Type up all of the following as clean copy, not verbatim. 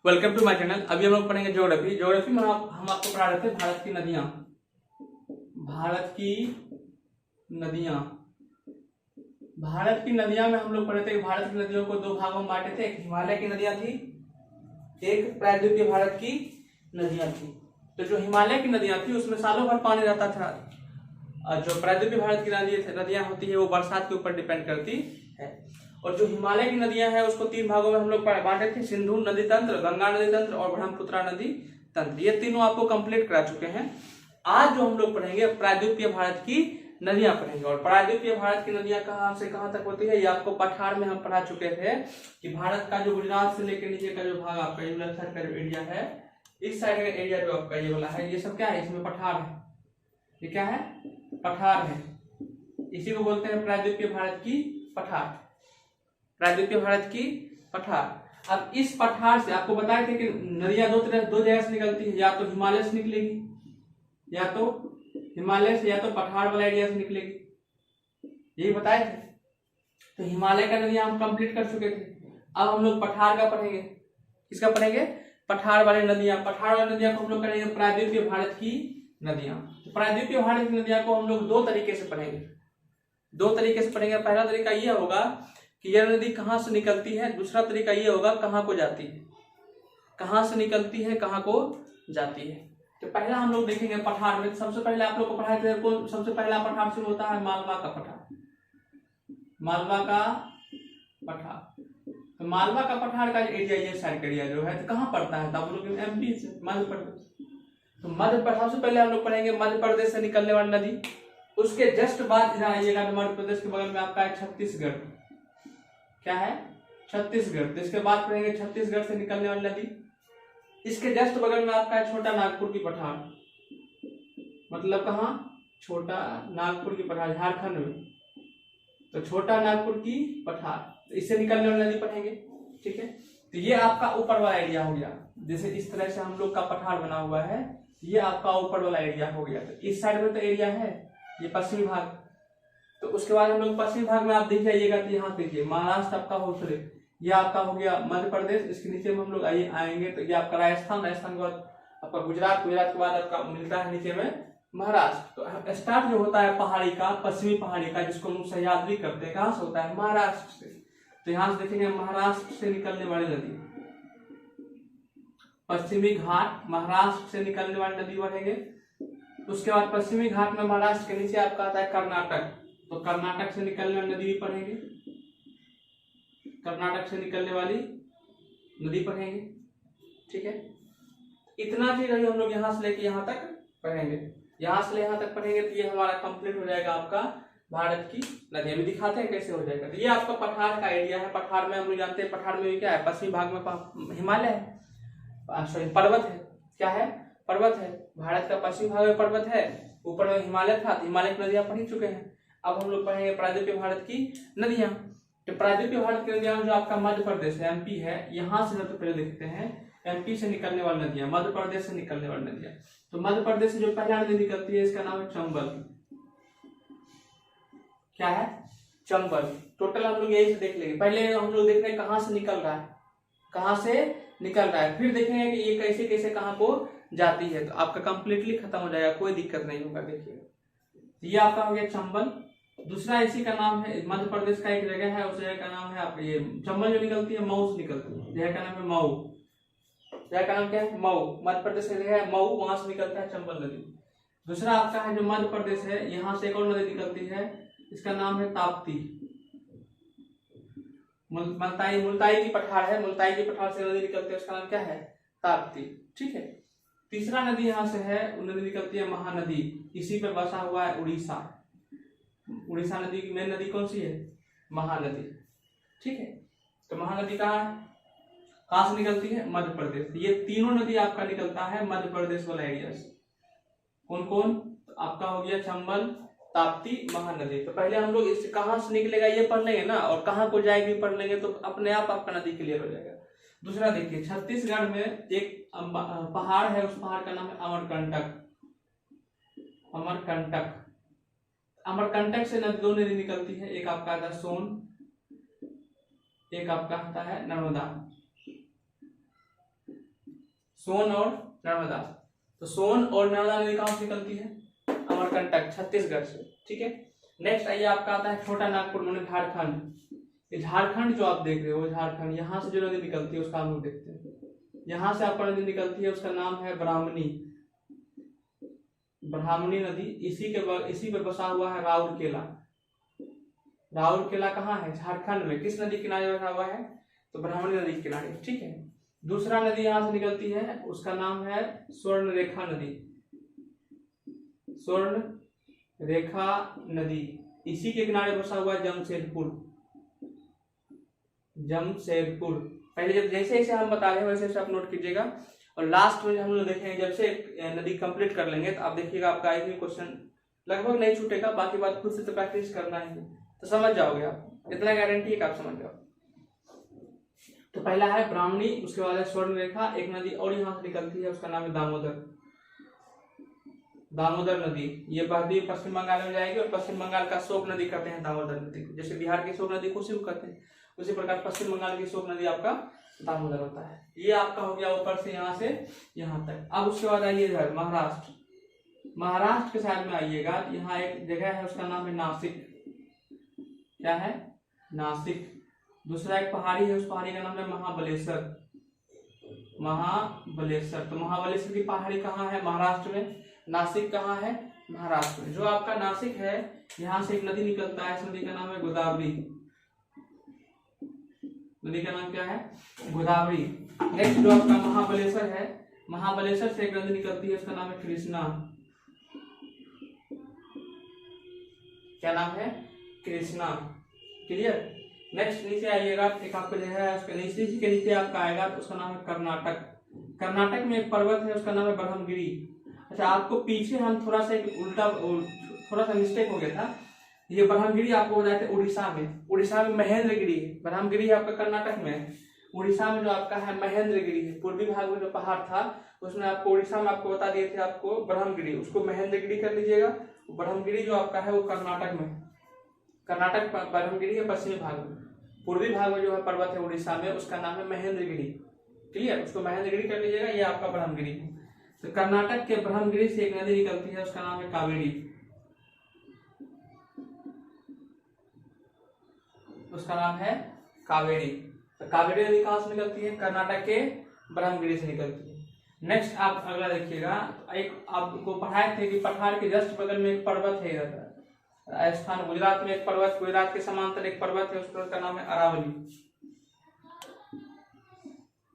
Welcome to my channel. अभी हम लोग पढ़ेंगे ज्योग्राफी। ज्योग्राफी में हम आपको पढ़ा रहे थे भारत की नदियां। भारत की नदियां भारत की नदियां में हम लोग पढ़े थे कि भारत की नदियों को दो भागों में बांटे थे। एक हिमालय की नदियां थी, एक प्रायद्वीपीय भारत की नदियां थी। तो जो हिमालय की नदियां थी उसमें सालों भर पानी रहता था, और जो प्रायद्वीपीय भारत की नदियां होती है वो बरसात के ऊपर डिपेंड करती है। और जो हिमालय की नदियां हैं उसको तीन भागों में हम लोग बांटे थे: सिंधु नदी तंत्र, गंगा नदी तंत्र और ब्रह्मपुत्रा नदी तंत्र। ये तीनों आपको कंप्लीट करा चुके हैं। आज जो हम लोग पढ़ेंगे प्रायद्वीपीय भारत की नदियां पढ़ेंगे। और प्रायद्वीपीय भारत की नदियां कहां से कहां तक होती है ये आपको पठार में हम पढ़ा चुके थे कि भारत का जो गुजरात से लेकर नीचे का जो भाग आपका ये लेफ्ट साइड का जो एरिया है, इस साइड का एरिया जो आपका ये वाला है, ये सब क्या है, इसमें पठार है। ये क्या है? पठार है। इसी को बोलते हैं प्रायद्वीपीय भारत की पठार। प्रायद्वीपीय भारत की पठार। अब इस पठार से आपको बताए थे कि नदियां दो जगह से निकलती है, या तो हिमालय से निकलेगी, या तो हिमालय से, या तो पठार वाला एरिया से निकलेगी। यही बताए थे। तो हिमालय का नदियां हम कंप्लीट कर चुके थे। अब हम लोग पठार का पढ़ेंगे। किसका पढ़ेंगे? पठार वाली नदियां। पठार वाली नदियां को हम लोग करेंगे प्रायद्वीपीय भारत की नदियां। तो प्रायद्वीपीय भारत की नदियां को हम लोग दो तरीके से पढ़ेंगे। पहला तरीका यह होगा कि यह नदी कहां से निकलती है। दूसरा तरीका यह होगा कहां को जाती है। कहां से निकलती है, कहां को जाती है। तो पहला हम लोग देखेंगे पठार में। सबसे पहले आप लोग को पढ़ाए थे, कौन सबसे पहला पठार शुरू होता है? मालवा का पठार। मालवा का पठार। तो मालवा का पठार का एरिया, ये साइड एरिया जो है, तो कहाँ पड़ता है? तो आप लोग एमपी से, मध्य प्रदेश। तो मध्य प्रदेश सबसे पहले हम लोग पढ़ेंगे मध्य प्रदेश से निकलने वाली नदी। उसके जस्ट बाद इधर आइएगा तो मध्य प्रदेश के बगल में आपका है छत्तीसगढ़। क्या है? छत्तीसगढ़। तो इसके बाद पढ़ेंगे छत्तीसगढ़ से निकलने वाली नदी। इसके जस्ट बगल में आपका है छोटा नागपुर की पठार। मतलब कहाँ? छोटा नागपुर की पठार, झारखंड में। तो छोटा नागपुर की पठार, तो इससे निकलने वाली नदी पढ़ेंगे। ठीक है। तो ये आपका ऊपर वाला एरिया हो गया। जैसे इस तरह से हम लोग का पठार बना हुआ है, ये आपका ऊपर वाला एरिया हो गया। तो इस साइड में तो एरिया है, ये पश्चिमी भाग। तो उसके बाद हम लोग पश्चिमी भाग में आप देख जाइएगा, तो यहाँ देखिए महाराष्ट्र आपका हो, ये आपका हो गया मध्य प्रदेश। इसके नीचे में हम लोग आएंगे तो ये आपका राजस्थान। राजस्थान के बाद आपका गुजरात। गुजरात के बाद आपका मिलता है नीचे में महाराष्ट्र। तो स्टार्ट जो होता है पहाड़ी का, पश्चिमी पहाड़ी का, जिसको हम सह्याद्री करते हैं, कहां से होता है? महाराष्ट्र से। तो यहां से देखेंगे महाराष्ट्र से निकलने वाली नदी, पश्चिमी घाट, महाराष्ट्र से निकलने वाली नदी बढ़ेंगे। उसके बाद पश्चिमी घाट में महाराष्ट्र के नीचे आपका आता है कर्नाटक। तो कर्नाटक से निकलने वाली नदी भी पढ़ेंगे। कर्नाटक से निकलने वाली नदी पढ़ेंगे। ठीक है। इतना चीज हम लोग यहाँ से लेके यहाँ तक पढ़ेंगे। यहाँ से यहाँ तक पढ़ेंगे तो ये हमारा कंप्लीट हो जाएगा आपका भारत की नदी। अभी दिखाते हैं कैसे हो जाएगा। तो ये आपका पठार का एरिया है। पठार में हम लोग जानते हैं, पठार में भी क्या है? पश्चिमी भाग में हिमालय है, सॉरी पर्वत है। क्या है? पर्वत है। भारत का पश्चिमी भाग में पर्वत है, ऊपर में हिमालय था। हिमालय की नदियां पढ़ चुके हैं। अब हम लोग पढ़ेंगे प्रायद्वीपीय भारत की नदियां। तो प्रायद्वीपीय भारत की नदियां जो आपका मध्य प्रदेश है, एमपी है, यहाँ से सबसे पहले देखते हैं एमपी से निकलने वाली नदियां, मध्य प्रदेश से निकलने वाली नदियां। तो मध्य प्रदेश से जो पहला नदी निकलती है इसका नाम है चंबल। क्या है? चंबल। टोटल हम लोग यही से देख लेंगे। पहले हम लोग देख रहे हैं कहाँ से निकल रहा है, कहाँ से निकल रहा है, फिर देखेंगे कि ये कैसे कैसे कहाँ को जाती है। तो आपका कंप्लीटली खत्म हो जाएगा, कोई दिक्कत नहीं होगा। देखिए ये आपका हो गया चंबल। दूसरा इसी का नाम है, मध्य प्रदेश का एक जगह है, उस जगह का नाम है आपका ये चंबल जो निकलती है, मऊ से निकलती है। जगह का नाम है मऊ। जगह का नाम क्या है? मऊ। मध्य प्रदेश का जगह है मऊ, वहां से निकलता है चंबल नदी। दूसरा आपका है जो मध्य प्रदेश है, यहाँ से एक और नदी निकलती है, इसका नाम है ताप्ती। मुल्ताई की पठार है, मुल्ताई की पठार से नदी निकलती है, उसका नाम क्या है? ताप्ती। ठीक है। तीसरा नदी यहाँ से है, वो नदी निकलती है महानदी। इसी पे बसा हुआ है उड़ीसा। उड़ीसा नदी की मेन नदी कौन सी है? महानदी। ठीक है। तो महानदी कहाँ से निकलती है? मध्य प्रदेश। ये तीनों नदी आपका निकलता है मध्य प्रदेश वाला एरिया से। कौन कौन? तो आपका हो गया चंबल, ताप्ती, महानदी। तो पहले हम लोग इससे कहाँ से निकलेगा ये पढ़ लेंगे ना, और कहाँ को जाएगी पढ़ लेंगे, तो अपने आप आपका नदी क्लियर हो जाएगा। दूसरा देखिए, छत्तीसगढ़ में एक पहाड़ है, उस पहाड़ का नाम है अमरकंटक। अमरकंटक। अमरकंटक से दो नदी निकलती है, एक आपका आता है सोन, एक आपका आता है नर्मदा। सोन और नर्मदा। तो सोन और नर्मदा नदी कहाँ से निकलती है? अमरकंटक, छत्तीसगढ़ से। ठीक है, नेक्स्ट आइए आपका आता है छोटा नागपुर माने झारखंड। ये झारखंड जो आप देख रहे हो, झारखंड, यहाँ से जो नदी निकलती है उसका हम लोग देखते हैं। यहाँ से आपका नदी निकलती है, उसका नाम है ब्राह्मणी, ब्राह्मणी नदी। इसी पे बसा हुआ है राउरकेला। राउरकेला कहाँ है? झारखंड में। किस नदी किनारे बसा हुआ है? तो ब्राह्मणी नदी के किनारे। ठीक है, दूसरा नदी यहाँ से निकलती है, उसका नाम है स्वर्ण रेखा नदी, स्वर्ण रेखा नदी। इसी के किनारे बसा हुआ है जमशेदपुर, जमशेदपुर। पहले जब जैसे जैसे हम बता रहे हैं वैसे वैसे आप नोट कीजिएगा, और लास्ट में हम लोग देखेंगे जब से नदी कंप्लीट कर लेंगे तो आप देखिएगा आपका एक भी क्वेश्चन लगभग नहीं छूटेगा। बाकी बात खुद से तो प्रैक्टिस करना ही है, तो समझ जाओगे आप, इतना गारंटी है कि आप समझ जाओ। तो पहला है ब्राह्मणी, उसके बाद है स्वर्ण रेखा। एक नदी और यहाँ से निकलती है, उसका नाम है दामोदर, दामोदर नदी। ये बहती है पश्चिम बंगाल में जाएगी, और पश्चिम बंगाल का शोक नदी कहते हैं दामोदर नदी को। जैसे बिहार की शोक नदी कोसी को कहते हैं, उसी प्रकार पश्चिम बंगाल की शोक नदी आपका दामोदर होता है। ये आपका हो गया ऊपर से यहाँ से यहाँ तक। अब उसके बाद आइए इधर महाराष्ट्र, महाराष्ट्र के साइड में आइएगा, यहाँ एक जगह है उसका नाम है नासिक। क्या है? नासिक। दूसरा एक पहाड़ी है, उस पहाड़ी का नाम है महाबलेश्वर, महाबलेश्वर। तो महाबलेश्वर की पहाड़ी कहाँ है? महाराष्ट्र में। नासिक कहाँ है? महाराष्ट्र में। जो आपका नासिक है, यहाँ से एक नदी निकलता है, इस नदी का नाम है गोदावरी। नदी का नाम क्या है? गोदावरी। नेक्स्ट जो आपका महाबलेश्वर है, महाबलेश्वर से एक नदी निकलती है, उसका नाम है कृष्णा। क्या नाम है? कृष्णा। क्लियर। नेक्स्ट नीचे आइएगा, एक आपको जो है उसके नीचे के नीचे आपका आएगा तो उसका नाम है कर्नाटक। कर्नाटक में एक पर्वत है, उसका नाम है ब्रह्मगिरी। अच्छा, आपको पीछे हम थोड़ा सा उल्टा, थोड़ा सा मिस्टेक हो गया था। ये ब्रह्मगिरी आपको बताए थे उड़ीसा में, उड़ीसा में महेंद्रगिरी है। ब्रह्मगिरी आपका कर्नाटक में है, उड़ीसा में जो आपका है महेंद्रगिरी है। पूर्वी भाग में जो पहाड़ था उसमें आपको उड़ीसा में आपको बता दिए थे आपको ब्रह्मगिरी, उसको महेंद्रगिरी कर लीजिएगा। ब्रह्मगिरी जो आपका है वो कर्नाटक में, कर्नाटक ब्रह्मगिरी है पश्चिमी भाग में। पूर्वी भाग में जो है पर्वत है उड़ीसा में, उसका नाम है महेंद्रगिरी। क्लियर, उसको महेंद्रगिरी कर लीजिएगा, ये आपका ब्रह्मगिरी है। तो कर्नाटक के ब्रह्मगिरी से एक नदी निकलती है, उसका नाम है कावेरी, उसका नाम है कावेरी। तो कावेरी नदी कहाँ से निकलती है? कर्नाटक के ब्रह्मगिरी से निकलती है। नेक्स्ट आप अगला देखिएगा, एक आपको पढ़ाए थे कि पठार के जस्ट बगल में एक पर्वत है इधर राजस्थान गुजरात में, एक पर्वत गुजरात के समांतर एक पर्वत है, उस पर्वत का नाम है अरावली।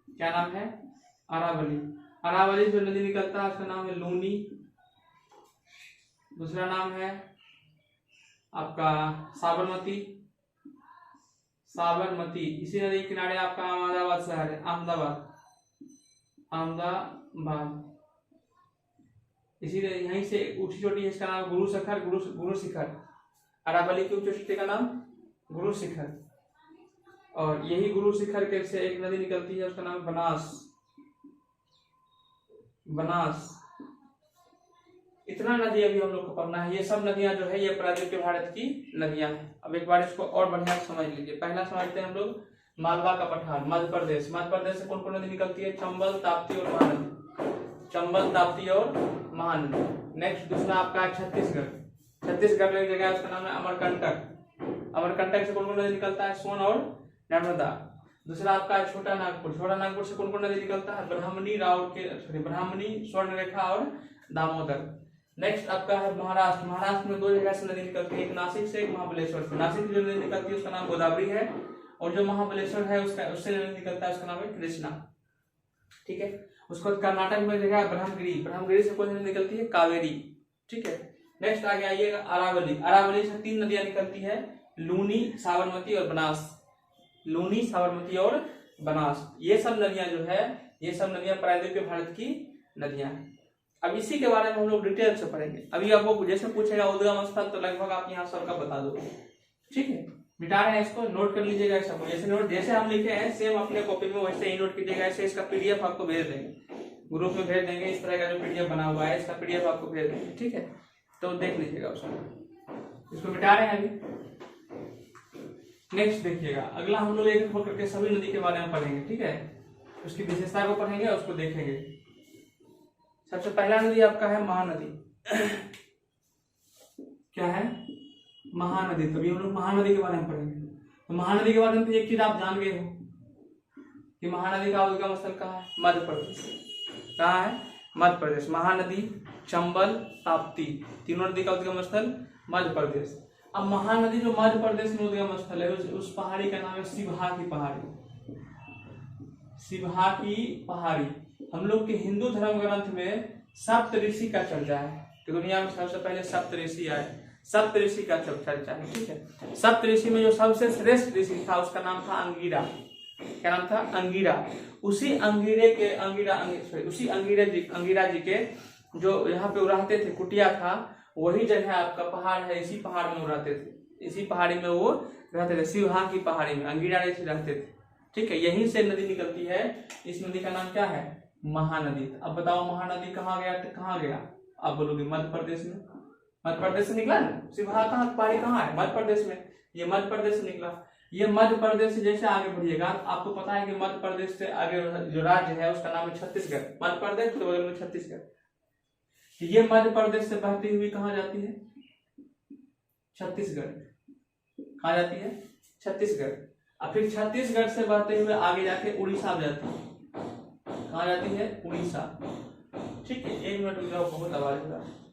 क्या नाम है? अरावली। अरावली जो नदी निकलता है उसका नाम है लूनी। दूसरा नाम है आपका साबरमती, साबरमती। इसी नदी के किनारे आपका अहमदाबाद शहर है, अहमदाबाद, अहमदाबाद। इसी यहीं से ऊंची चोटी है, इसका नाम गुरु शिखर, गुरु शिखर। अरावली की ऊंची चोटी का नाम गुरु शिखर। और यही गुरु शिखर के से एक नदी निकलती है, उसका नाम बनास, बनास। इतना नदी अभी हम लोग को पढ़ना है। ये सब नदियां जो है ये प्रायद्वीपीय भारत की नदियां हैं। अब एक बार इसको और बढ़िया से समझ लीजिए। पहला समझते हैं हम लोग मालवा का पठार, मध्य प्रदेश। मध्य प्रदेश से कौन कौन नदी निकलती है? चंबल, ताप्ती और महानदी। चंबल, ताप्ती और महानदी। नेक्स्ट दूसरा आपका है छत्तीसगढ़। छत्तीसगढ़ में एक जगह है, उसका नाम है अमरकंटक। अमरकंटक से कौन कौन नदी निकलता है? सोन और नर्मदा। दूसरा आपका है छोटा नागपुर। छोटा नागपुर से कौन कौन नदी निकलता है? ब्राह्मणी, ब्राह्मणी, स्वर्ण रेखा और दामोदर। नेक्स्ट आपका है महाराष्ट्र। महाराष्ट्र में दो जगह से नदी निकलती है, एक नासिक से, एक महाबलेश्वर से। नासिक जो नदी निकलती है उसका नाम गोदावरी है, और जो महाबलेश्वर है उससे नदी निकलता है उसका नाम है कृष्णा। ठीक है। उसके बाद कर्नाटक में जगह है ब्रह्मगिरी। ब्रह्मगिरी से कौन सी नदी निकलती है? कावेरी। ठीक है। नेक्स्ट आगे आइएगा अरावली। अरावली से तीन नदियां निकलती है, लूनी, साबरमती और बनास। लूनी, साबरमती और बनास, ये सब नदियां जो है, ये सब नदियां प्रायद्वीपीय भारत की नदियां हैं। अब इसी के बारे में हम लोग डिटेल से पढ़ेंगे। अभी आपको जैसे पूछेगा उद्गम स्थल, तो लगभग आप यहाँ सबका बता दोगे। ठीक है, मिटा रहे हैं इसको, नोट कर लीजिएगा सबको। जैसे नोट जैसे हम लिखे हैं सेम अपने कॉपी में वैसे ही नोट कीजिएगा। ऐसे इसका पीडीएफ आपको भेज देंगे, ग्रुप में भेज देंगे। इस तरह का जो पीडीएफ बना हुआ है इसका पीडीएफ आपको भेज देंगे। ठीक है, तो देख लीजिएगा उसको। इसको मिटा रहे हैं अभी। नेक्स्ट देखिएगा, अगला हम लोग एक एक करके सभी नदी के बारे में पढ़ेंगे। ठीक है, उसकी विशेषता को पढ़ेंगे और उसको देखेंगे। सबसे पहला नदी आपका है महानदी। क्या है? महानदी। तभी हम लोग महानदी के बारे में पढ़ेंगे। तो महानदी के बारे में तो एक चीज आप जान गए हो कि महानदी का उद्गम स्थल कहाँ है? मध्य प्रदेश। कहाँ है? मध्य प्रदेश। महानदी, चंबल, ताप्ती, तीनों नदी का उद्गम स्थल मध्य प्रदेश। अब महानदी जो मध्य प्रदेश में उद्गम स्थल है उस पहाड़ी का नाम है सिबहा की पहाड़ी। सिबहा की पहाड़ी। हम लोग के हिंदू धर्म ग्रंथ में सप्तऋषि का चर्चा है कि दुनिया में सबसे पहले सप्तऋषि आए, सप्तऋषि का चर्चा है। ठीक है, सप्तऋषि में जो सबसे श्रेष्ठ ऋषि था उसका नाम था अंगिरा। क्या नाम था? अंगिरा। उसी अंगिरा जी के जो यहाँ पे रहते थे, कुटिया था, वही जगह आपका पहाड़ है। इसी पहाड़ में वो रहते थे, इसी पहाड़ी में वो रहते थे। सिबहा की पहाड़ी में अंगिरा ऋषि रहते थे। ठीक है, यहीं से नदी निकलती है। इस नदी का नाम क्या है? महानदी। अब बताओ महानदी कहाँ गया? कहाँ गया? आप बोलोगे मध्य प्रदेश में। मध्य प्रदेश से निकला ना। सिबहा कहाँ पहाड़ी कहाँ है? मध्य प्रदेश में। ये मध्य प्रदेश से निकला। ये मध्य प्रदेश से जैसे आगे बढ़िएगा, आपको पता है कि मध्य प्रदेश से आगे जो राज्य है उसका नाम है छत्तीसगढ़। मध्य प्रदेश के बगल में छत्तीसगढ़। ये मध्य प्रदेश से बहती हुई कहाँ जाती है? छत्तीसगढ़। कहाँ जाती है? छत्तीसगढ़। और फिर छत्तीसगढ़ से बहते हुए आगे जाके उड़ीसा में जाती है। कहाँ जाती है? उड़ीसा। ठीक है, 1 मिनट रुक जाओ, बहुत आवाज हो रहा है।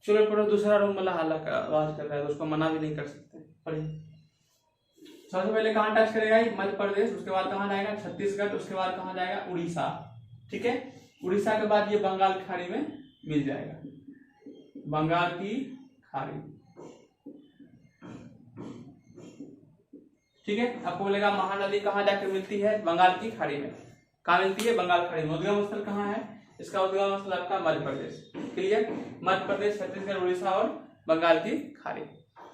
चलो पढ़ो। दूसरा रूम वाला हाला का आवाज कर रहा है, उसको मना भी नहीं कर सकते। पढ़िए। सबसे पहले कहाँ टच करेगा? मध्य प्रदेश। उसके बाद कहाँ जाएगा? छत्तीसगढ़। उसके बाद कहाँ जाएगा? उड़ीसा। ठीक है, उड़ीसा के बाद ये बंगाल की खाड़ी में मिल जाएगा। बंगाल की खाड़ी। ठीक है, आपको बोलेगा महानदी कहाँ जाकर मिलती है? बंगाल की खाड़ी में। कहाँ मिलती है? बंगाल खाड़ी में। उद्गम स्थल कहाँ है इसका? उद्गम स्थल आपका मध्य प्रदेश। क्लियर? मध्य प्रदेश, छत्तीसगढ़, उड़ीसा और बंगाल की खाड़ी।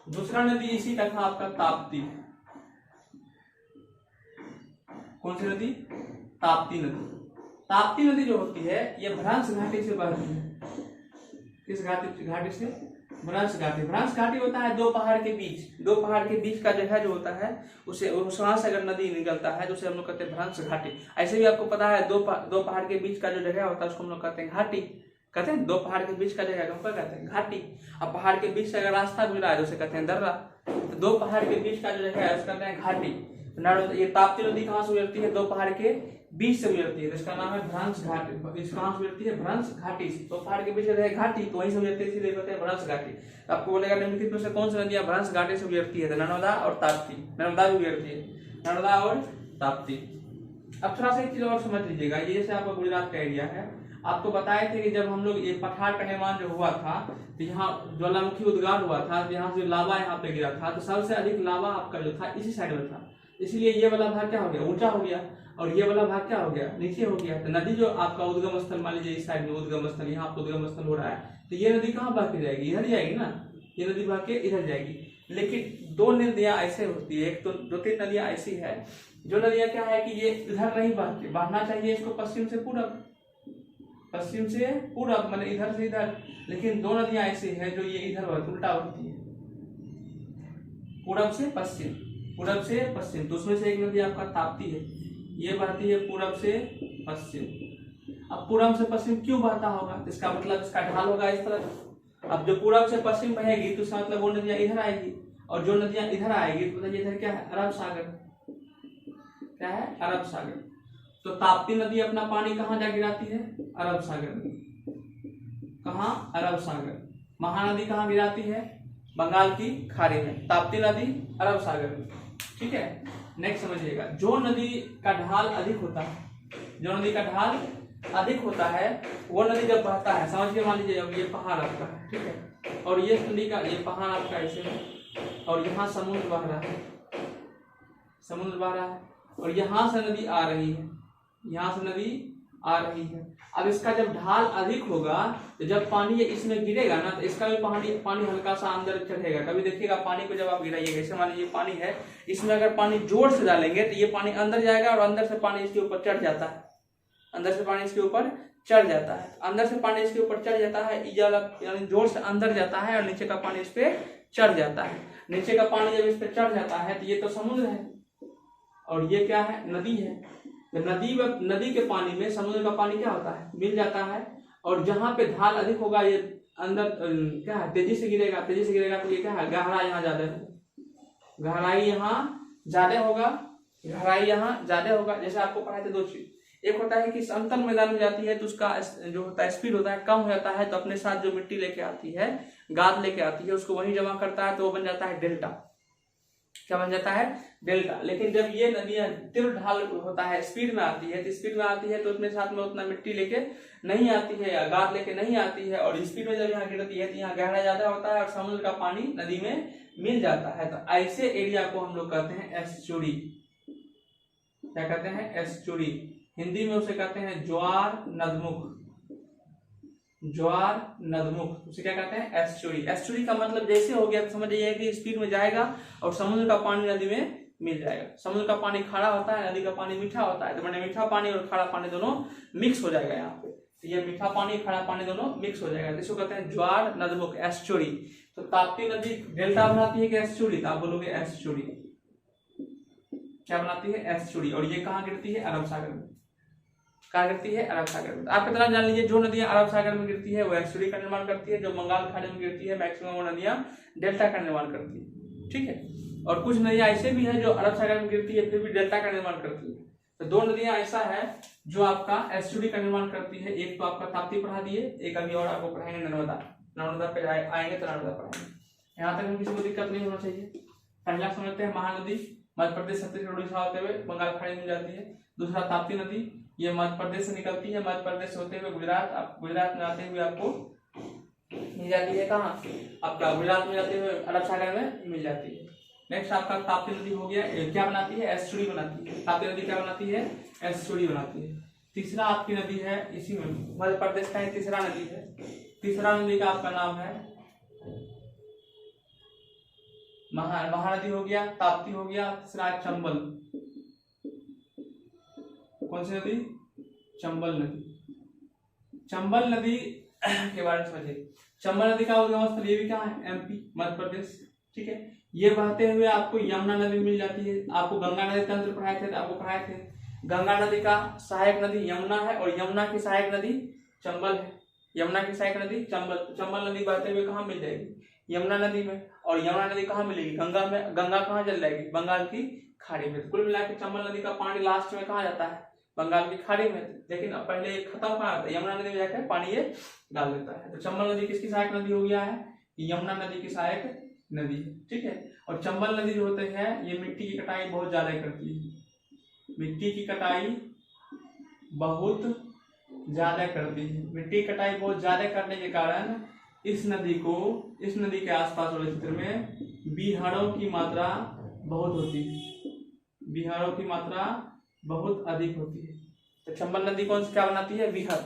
दूसरा नदी इसी का था आपका ताप्ती। कौन सी नदी? ताप्ती नदी। ताप्ती नदी जो होती है ये भ्रंश घाटी से बहती है। किस घाटी से? भ्रंश घाटी। भ्रंश घाटी होता है दो पहाड़ के बीच। दो पहाड़ के बीच का जगह जो होता है उसे वहां से अगर नदी निकलता है तो उसे हम लोग कहते हैं भ्रंश घाटी। ऐसे भी आपको पता है दो पहाड़ के बीच का जो जगह होता है उसको हम लोग कहते हैं घाटी। कहते हैं दो पहाड़ के बीच का जगह हमको कहते हैं घाटी। अब पहाड़ के बीच से अगर रास्ता गुजरा है तो उसे कहते हैं दर्रा। तो दो पहाड़ के बीच का जो जगह है उसका कहते हैं घाटी। ये ताप्ती नदी कहाँ से गुजरती है? दो पहाड़ के बीच से गुजरती है, इसका नाम है भ्रंश घाटी। इसका नाम गुजरती है भ्रंश घाटी से। तो पहाड़ के बीच में घाटी, तो वहीं से गुजरती है, इसीलिए कहते हैं भ्रंश घाटी। तो आपको बोलेगा निम्नलिखित में से कौन सी नदियां भ्रंश घाटी से गुजरती है? नर्मदा और ताप्ती। नर्मदा भी गुजरती है, नर्मदा और ताप्ती। अब थोड़ा सा एक चीज और समझ लीजिएगा। ये जैसे आपका गुजरात का एरिया है, आपको बताए थे कि जब हम लोग ये पठार का निर्माण जो हुआ था तो यहाँ ज्वालामुखी उद्गार हुआ था, तो यहाँ से लावा यहाँ पे गिरा था, तो सबसे अधिक लावा आपका जो था इसी साइड में था। इसलिए ये वाला भाग क्या हो गया? ऊंचा हो गया, और ये वाला भाग क्या हो गया? नीचे हो गया। तो नदी जो आपका उद्गम स्थल, मान लीजिए इस साइड में उद्गम स्थल, यहाँ पर उद्गम स्थल हो रहा है, तो ये नदी कहाँ बह के जाएगी? इधर जाएगी ना, ये नदी बह के इधर जाएगी। लेकिन दो नदियां ऐसे होती है, एक तो 2-3 नदियां ऐसी है जो नदियां क्या है कि ये इधर नहीं बहती, बहना चाहिए इसको पश्चिम से पूरब, पश्चिम से पूरब माने इधर से इधर। लेकिन दो नदियां ऐसी है जो ये इधर उल्टा बहती है, पूरब से पश्चिम, पूरब से पश्चिम। तो उसमें से एक नदी आपका ताप्ती है, ये बहती है पूरब से पश्चिम। अब पूरब से पश्चिम क्यों बहता होगा? तो इसका मतलब इसका ढाल होगा इस तरह। अब जो पूरब से पश्चिम बहेगी तो इसका मतलब वो नदियां इधर आएगी, और जो नदियां इधर आएगी तो इधर क्या है? अरब सागर। क्या है? अरब सागर। तो ताप्ती नदी अपना पानी कहाँ जा गिराती है? अरब सागर में। कहाँ? अरब सागर। महानदी कहाँ गिराती है? बंगाल की खाड़ी में। ताप्ती नदी अरब सागर में। ठीक है, नेक्स्ट समझिएगा। जो नदी का ढाल अधिक होता है, जो नदी का ढाल अधिक होता है वो नदी जब बहता है, समझ के मान लीजिए अब ये पहाड़ आपका है, ठीक है, और ये नदी का ये पहाड़ आपका ऐसे है, और यहाँ समुद्र बह रहा है, समुद्र बह रहा है, और यहाँ से नदी आ रही है, यहाँ से नदी आ रही है। अब इसका जब ढाल अधिक होगा तो जब पानी इसमें गिरेगा ना तो इसका भी पानी हल्का सा अंदर चढ़ेगा। कभी देखिएगा पानी को जब आप गिराइएगा, जैसे मान लीजिए पानी है, इसमें अगर पानी जोर से डालेंगे तो ये पानी अंदर जाएगा और अंदर से पानी इसके ऊपर चढ़ जाता है, अंदर से पानी इसके ऊपर चढ़ जाता है, अंदर से पानी इसके ऊपर चढ़ जाता है, यानी जोर से अंदर जाता है और नीचे का पानी इस पे चढ़ जाता है। नीचे का पानी जब इस पे चढ़ जाता है तो ये तो समुद्र है और ये क्या है, नदी है। तो नदी के पानी में समुद्र का पानी क्या होता है, मिल जाता है। और जहाँ पे ढाल अधिक होगा ये अंदर क्या है, तेजी से गिरेगा तो ये क्या है, गहराई यहाँ ज्यादा है, गहराई यहाँ ज्यादा होगा, गहराई यहाँ ज्यादा होगा। जैसे आपको पढ़ाए थे दो चीज, एक होता है कि समतल मैदान में जाती है तो उसका जो होता है स्पीड होता है कम हो जाता है, तो अपने साथ जो मिट्टी लेके आती है, गाद लेके आती है, उसको वहीं जमा करता है तो वो बन जाता है डेल्टा। क्या बन जाता है, डेल्टा। लेकिन जब ये नदियां तीव्र ढाल होता है, स्पीड में आती है, तो अपने साथ में उतना मिट्टी लेके नहीं आती है या गाद लेके नहीं आती है, और स्पीड में जब यहाँ गिरती है तो यहाँ गहरा ज्यादा होता है और समुद्र का पानी नदी में मिल जाता है। तो ऐसे एरिया को हम लोग कहते हैं एस्चुरी। क्या कहते हैं, एस्चुरी। हिंदी में उसे कहते हैं ज्वार नदमुख, ज्वार नदमुख, उसे क्या कहते हैं, एस्चुरी। एस्चुरी का मतलब जैसे हो गया तो समझ जाइए कि स्पीड में जाएगा और समुद्र का पानी नदी में मिल जाएगा। समुद्र का पानी खारा होता है, नदी का पानी मीठा होता है, तो मैंने मीठा पानी और खारा पानी दोनों मिक्स हो जाएगा यहाँ पे। तो ये मीठा पानी खारा पानी दोनों मिक्स हो जाएगा, इसको कहते हैं ज्वार नदमुख, एस्चुरी। तो ताप्ती नदी डेल्टा बनाती है कि एस्चुरी, तो आप बोलोगे एस्चुरी। क्या बनाती है, एस्चुरी। और ये कहाँ गिरती है, अरब सागर में। कहाँ गिरती है, अरब सागर में। आप कितना जान लीजिए, जो नदियां अरब सागर में गिरती है वो एस्चुरी का निर्माण करती है, जो बंगाल खाड़ी में गिरती है मैक्सिमम वो नदियां डेल्टा का निर्माण करती है। ठीक है। और कुछ नदियां ऐसे भी है जो अरब सागर में गिरती है फिर भी डेल्टा का निर्माण करती है। तो दो नदियां ऐसा है जो आपका एस्चुरी का निर्माण करती है। एक तो आपका ताप्ती पढ़ा दिए, एक अभी और आपको पढ़ाएंगे नर्मदा। नर्मदा पे आएंगे तो नर्मदा पढ़ाएंगे। यहाँ तक में किसी को दिक्कत नहीं होना चाहिए। पहला समझते हैं, महानदी मध्य प्रदेश छत्तीसगढ़ उड़ीसा होते हुए बंगाल खाड़ी में जाती है। दूसरा ताप्ती नदी, ये मध्य प्रदेश से निकलती है, मध्य प्रदेश से होते हुए गुजरात में आते हुए आपको मिल जाती है। कहाँ, आपका गुजरात में जाते हुए अरब सागर में मिल जाती है। नेक्स्ट आपका ताप्ती नदी हो गया, क्या बनाती है, एस्चुरी बनाती है। ताप्ती नदी क्या बनाती है, एस्चुरी बनाती है। तीसरा आपकी नदी है, इसी में मध्य प्रदेश का तीसरा नदी है। तीसरा नदी का आपका नाम है महानदी हो गया, ताप्ती हो गया, तीसरा चंबल। कौन सी नदी, चंबल नदी। चंबल नदी के बारे में समझिए। चंबल नदी का उद्गम स्थल ये भी कहाँ है, एमपी, मध्य प्रदेश। ठीक है। ये बहते हुए आपको यमुना नदी मिल जाती है। आपको गंगा नदी तंत्र पढ़ाए थे, आपको पढ़ाए थे गंगा नदी का सहायक नदी यमुना है और यमुना की सहायक नदी चंबल है। यमुना की सहायक नदी चंबल। चंबल नदी बहते हुए कहाँ मिल जाएगी, यमुना नदी में। और यमुना नदी कहाँ मिलेगी, गंगा में। गंगा कहाँ चल जाएगी, बंगाल की खाड़ी में। कुल मिलाकर चंबल नदी का पानी लास्ट में कहाँ जाता है, बंगाल की खाड़ी में। लेकिन अब पहले खत्म कहाँ आता है, यमुना नदी में जाकर पानी ये डाल देता है। तो चंबल नदी किसकी सहायक नदी हो गया है, यमुना नदी की सहायक नदी। ठीक है। और चंबल नदी जो होते हैं ये मिट्टी की कटाई बहुत ज्यादा करती है। मिट्टी की कटाई बहुत ज्यादा करती है। मिट्टी की कटाई बहुत ज्यादा करने के कारण इस नदी के आसपास वाले क्षेत्र में बिहारों की मात्रा बहुत होती है, बिहारों की मात्रा बहुत अधिक होती है। तो चंबल नदी कौन सी क्या बनाती है, विहर।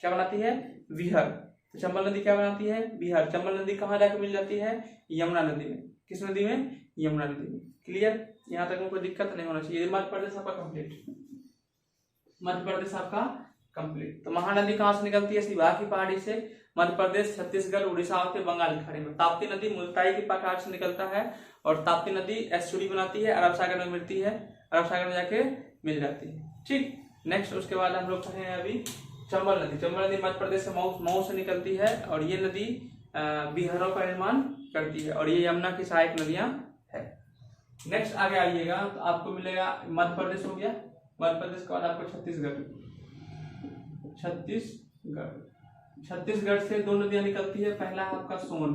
क्या बनाती है, विहर। तो चंबल नदी क्या बनाती है, विहर। चंबल नदी कहाँ जाकर मिल जाती है, यमुना नदी में। किस नदी में, यमुना नदी में। क्लियर, यहाँ तक में कोई दिक्कत नहीं होना चाहिए। मध्य प्रदेश आपका कंप्लीट, मध्य प्रदेश आपका कंप्लीट। तो महानदी कहाँ से निकलती है, सिवान की पहाड़ी से। मध्य प्रदेश, छत्तीसगढ़, उड़ीसा होते बंगाल की खाड़ी में। ताप्ती नदी मुल्ताई की पठार से निकलता है और ताप्ती नदी एस्चुरी बनाती है, अरब सागर में मिलती है, अरब सागर में जाके मिल जाती है। ठीक। नेक्स्ट उसके बाद हम लोग पढ़े हैं अभी चंबल नदी। चंबल नदी मध्य प्रदेश से मऊ से निकलती है और ये नदी बिहारों का निर्माण करती है और ये यमुना की सहायक नदियां है। नेक्स्ट आगे आइएगा तो आपको मिलेगा, मध्य प्रदेश हो गया, मध्य प्रदेश के बाद आपको छत्तीसगढ़ से दो नदियां निकलती है। पहला है आपका सोन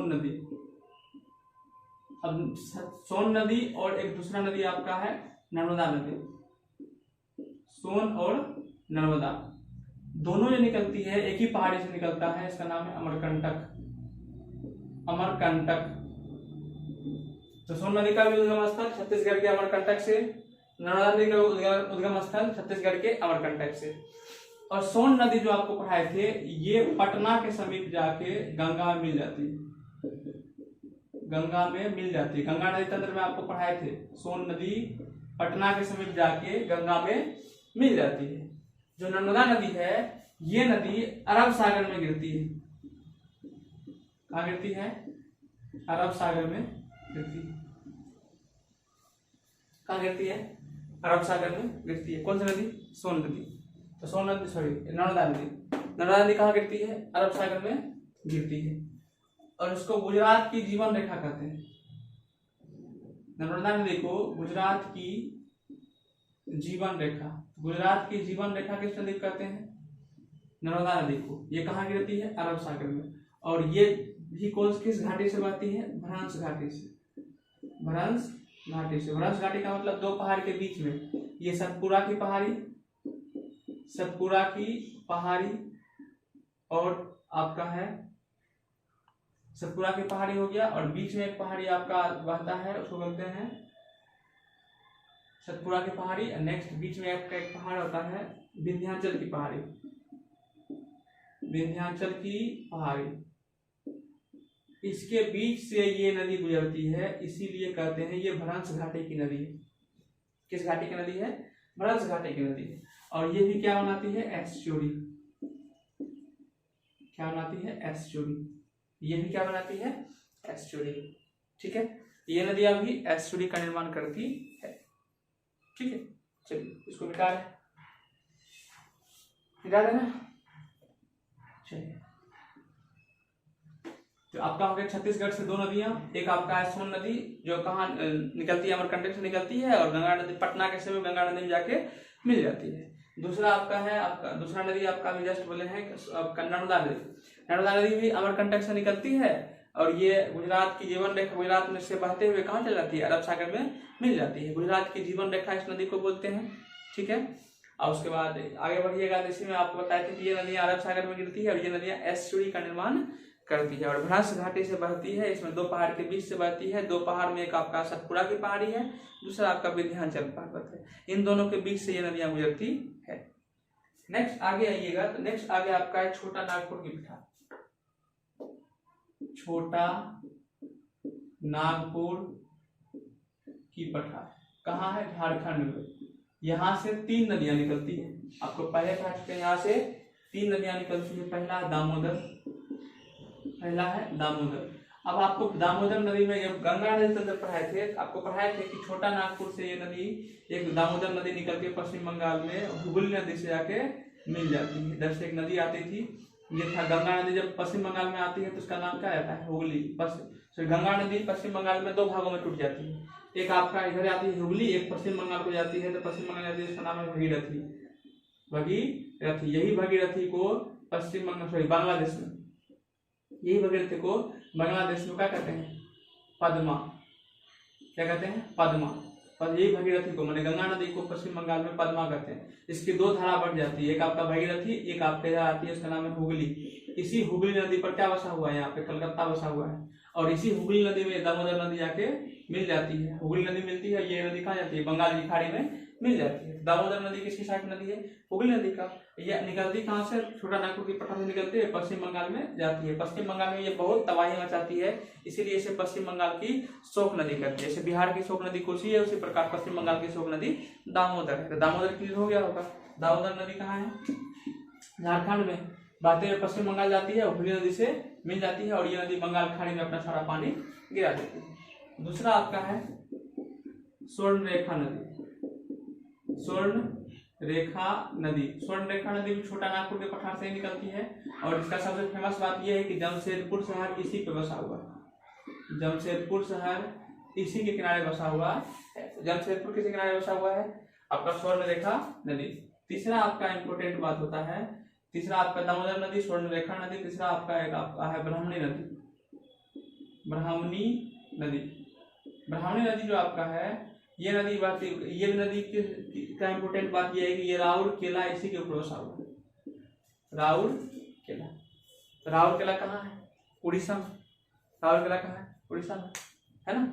नदी। अब सोन नदी और एक दूसरा नदी आपका है नर्मदा नदी। सोन और नर्मदा दोनों जो निकलती है एक ही पहाड़ी से निकलता है, इसका नाम है अमरकंटक। अमरकंटक, तो सोन नदी का भी उद्गम स्थल छत्तीसगढ़ के अमरकंटक से, नर्मदा नदी का उद्गम स्थल छत्तीसगढ़ के अमरकंटक से। और सोन नदी जो आपको पढ़ाए थे ये पटना के समीप जाके गंगा में मिल जाती है, गंगा में मिल जाती है। गंगा नदी तंत्र में आपको पढ़ाए थे, सोन नदी पटना के समीप जाके गंगा में मिल जाती है। जो नर्मदा नदी है ये नदी अरब सागर में गिरती है। कहाँ गिरती है? अरब सागर में गिरती है। कहाँ गिरती है? अरब सागर में गिरती है। कौन सी नदी? सोन नदी। तो सोन नदी सॉरी नर्मदा नदी, नर्मदा नदी कहाँ गिरती है? अरब सागर में गिरती है। और उसको गुजरात की जीवन रेखा कहते हैं। नर्मदा नदी को गुजरात की जीवन रेखा, गुजरात की जीवन रेखा किस नदी को कहते हैं? नर्मदा नदी को। ये कहाँ गिरती है? अरब सागर में। और ये भी किस घाटी से बहती है? भ्रंश घाटी से। भ्रंश घाटी से। भ्रंश घाटी का मतलब दो पहाड़ के बीच में, ये सतपुरा की पहाड़ी, सतपुरा की पहाड़ी और आपका है सतपुरा की पहाड़ी हो गया, और बीच में एक पहाड़ी आपका बहता है उसको बोलते हैं सतपुरा की पहाड़ी। नेक्स्ट बीच में आपका एक पहाड़ होता है विंध्याचल की पहाड़ी, विंध्याचल की पहाड़ी। इसके बीच से ये नदी गुजरती है, इसीलिए कहते हैं ये भ्रंश घाटी की नदी है। किस घाटी की नदी है? भ्रंश घाटी की नदी है। और ये भी क्या बनाती है? एस्चुरी। क्या बनाती है? एस्चुरी। ये भी क्या बनाती है? एस्चुरी। ठीक है, ये नदियां भी एस्चुरी का निर्माण करती है। ठीक है, चलिए इसको मिटा देना। चलिए, तो आपका हो गया छत्तीसगढ़ से दो नदियां, एक आपका है सोन नदी जो कहाँ निकलती है? अमरकंटक से निकलती है, और गंगा नदी पटना के समय गंगा नदी में जाके मिल जाती है। दूसरा आपका है, आपका दूसरा नदी आपका अभी जस्ट बोले हैं आपका नर्मदा नदी। नर्मदा नदी भी अमरकंटक से निकलती है, और ये गुजरात की जीवन रेखा, गुजरात में से बहते हुए कहाँ चल जाती है? अरब सागर में मिल जाती है। गुजरात की जीवन रेखा इस नदी को बोलते हैं। ठीक है, और उसके बाद आगे बढ़िएगा तो इसी में आपको बताया था कि ये नदियां अरब सागर में गिरती है, और ये नदियां एस्चुरी का निर्माण करती है, और भ्रंश घाटी से बहती है। इसमें दो पहाड़ के बीच से बहती है। दो पहाड़ में एक आपका सतपुरा की पहाड़ी है, दूसरा आपका विंध्याचल पर्वत है। इन दोनों के बीच से ये नदियां गुजरती है। नेक्स्ट आगे आइएगा तो नेक्स्ट आगे आपका है छोटा नागपुर की पठार। छोटा नागपुर की पठार कहाँ है? झारखंड में। यहाँ से तीन नदियां निकलती है। आपको पहले कहा चुके हैं, यहाँ से तीन नदियां निकलती है। पहला है दामोदर, पहला है दामोदर। अब आपको दामोदर नदी में जब गंगा नदी तक पढ़ाए थे, आपको पढ़ाए थे कि छोटा नागपुर से ये नदी, एक दामोदर नदी निकलती है पश्चिम बंगाल में, हुगली नदी से जाके मिल जाती है। इधर से एक नदी आती थी, ये था गंगा नदी। जब पश्चिम बंगाल में आती है तो उसका नाम क्या रहता है? हुगली। गंगा नदी पश्चिम बंगाल में दो भागों में टूट जाती है। एक आपका इधर आती है हुगली, एक पश्चिम बंगाल को जाती है। तो पश्चिम बंगाल जाती है, इसका नाम है भगीरथी। भगीरथी, यही भगीरथी को पश्चिम बंगाल बांग्लादेश में, यही भगीरथी को बांग्लादेश में क्या कहते हैं? पद्मा। क्या कहते हैं? पद्मा। और यही भगीरथी को, माने गंगा नदी को पश्चिम बंगाल में पद्मा कहते हैं। इसकी दो धारा बढ़ जाती है, एक आपका भगीरथी, एक आपके इधर आती है, उसका नाम है हुगली। इसी हुगली नदी पर क्या बसा हुआ है? यहाँ पे कलकत्ता बसा हुआ है। और इसी हुगली नदी में दामोदर नदी जाके मिल जाती है। हुगली नदी मिलती है, ये नदी कहाँ जाती है? बंगाल की खाड़ी में मिल जाती है। दामोदर नदी किसकी साइड नदी है? हुगली नदी का। यह निकलती कहाँ से? छोटा नागपुर की पठार से निकलती है, पश्चिम बंगाल में जाती है। पश्चिम बंगाल में ये बहुत तबाही मचाती है, इसीलिए इसे पश्चिम बंगाल की शोक नदी कहती है। जैसे बिहार की शोक नदी कोसी है, उसी प्रकार पश्चिम बंगाल की शोक नदी दामोदर है। तो दामोदर क्लियर हो गया होगा। दामोदर नदी कहाँ है? झारखंड में बहते हुए पश्चिम बंगाल जाती है, हुगली नदी से मिल जाती है, और ये नदी बंगाल खाड़ी में अपना सारा पानी गिरा देती है। दूसरा आपका है स्वर्ण रेखा नदी। स्वर्ण रेखा नदी, स्वर्ण रेखा नदी भी छोटा नागपुर के पठार से ही निकलती है। और इसका सबसे फेमस बात यह है कि जमशेदपुर शहर इसी पे बसा हुआ है। जमशेदपुर शहर इसी के किनारे बसा हुआ है। जमशेदपुर किसी किनारे बसा हुआ है? आपका स्वर्ण रेखा नदी। तीसरा आपका इंपोर्टेंट बात होता है, तीसरा आपका दामोदर नदी, स्वर्ण रेखा नदी। तीसरा आपका एक आपका है ब्राह्मणी नदी। ब्राह्मणी नदी, ब्राह्मणी नदी जो आपका है, ये नदी बात, ये नदी का इंपोर्टेंट बात ये है कि ये राउरकेला इसी के ऊपर बसा हुआ है। राउरकेला, राउरकेला कहाँ है? उड़ीसा में। राउरकेला कहाँ है? उड़ीसा में, है ना।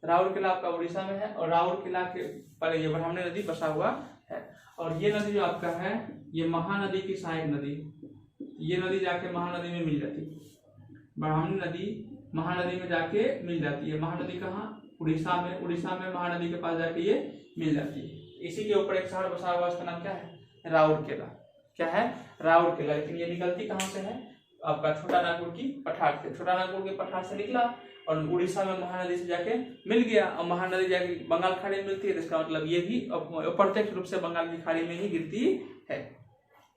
राउरकेला आपका उड़ीसा में है और राउरकेला के पर ये ब्राह्मणी नदी बसा हुआ है। और ये नदी जो आपका है ये महानदी की सहायक नदी है। ये नदी जाके महानदी में मिल जाती है। ब्राह्मणी नदी महानदी में जाके मिल जाती है। महानदी कहाँ? उड़ीसा में। उड़ीसा में महानदी के पास जाके ये मिल जाती है। इसी के ऊपर एक शहर बसा हुआ, उसका नाम क्या है? राउरकेला। क्या है? राउरकेला। लेकिन ये निकलती कहाँ से है? आपका छोटा नागपुर की पठार से। छोटा नागपुर के पठार से निकला और उड़ीसा में महानदी से जाके मिल गया और महानदी जाके बंगाल खाड़ी में मिलती है। इसका मतलब ये भी अप्रत्यक्ष रूप से बंगाल की खाड़ी में ही गिरती है।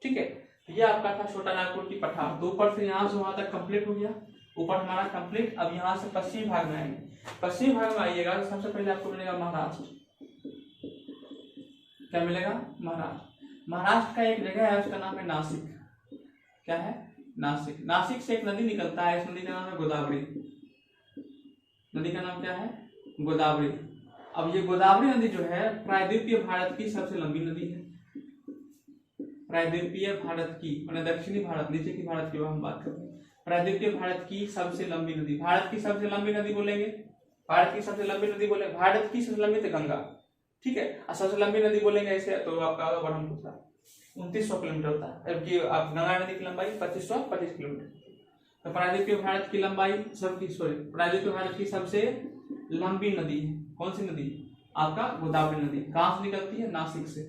ठीक है, ये आपका था छोटा नागपुर की पठार। तो ऊपर से यहाँ से वहां तक कंप्लीट हो गया। ऊपर हमारा कंप्लीट। अब यहाँ से पश्चिमी भाग में आएंगे। पश्चिमी भाग में आइएगा तो सबसे पहले आपको मिलेगा महाराष्ट्र। क्या मिलेगा? महाराष्ट्र। महाराष्ट्र का एक जगह है, उसका नाम है नासिक। क्या है? नासिक। नासिक से एक नदी निकलता है, इस नदी का नाम है गोदावरी। नदी का नाम क्या है? गोदावरी। अब ये गोदावरी नदी जो है प्रायद्वीपीय भारत की सबसे लंबी नदी है। प्रायद्वीपीय भारत की माने दक्षिणी भारत, नीचे की भारत की हम बात करते हैं। प्रायद्वीपीय भारत की सबसे लंबी नदी। भारत की सबसे लंबी नदी बोलेंगे, भारत की सबसे लंबी नदी बोले, भारत की सबसे लंबी तो गंगा। ठीक है, और सबसे लंबी नदी बोलेंगे ऐसे तो आपका ब्रह्मपुत्र 2900 किलोमीटर होता है, जबकि आप गंगा नदी की लंबाई 2525 किलोमीटर। तो प्रायद्वीपीय भारत की लंबाई प्रायद्वीपीय भारत की सबसे लंबी नदी है। कौन सी नदी? आपका गोदावरी नदी। कहाँ से निकलती है? नासिक से।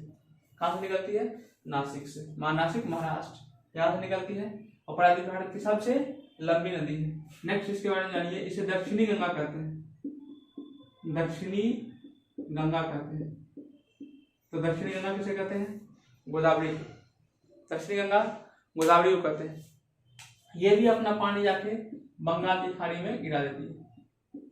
कहाँ से निकलती है? नासिक से। नासिक महाराष्ट्र यहाँ से निकलती है और प्रायद्वीपीय भारत की सबसे लंबी नदी है। नेक्स्ट इसके बारे में जानिए। इसे दक्षिणी गंगा कहते हैं। दक्षिणी गंगा कहते हैं। तो दक्षिणी गंगा किसे कहते हैं? गोदावरी। दक्षिणी गंगा गोदावरी को कहते हैं। ये भी अपना पानी जाके बंगाल की खाड़ी में गिरा देती है।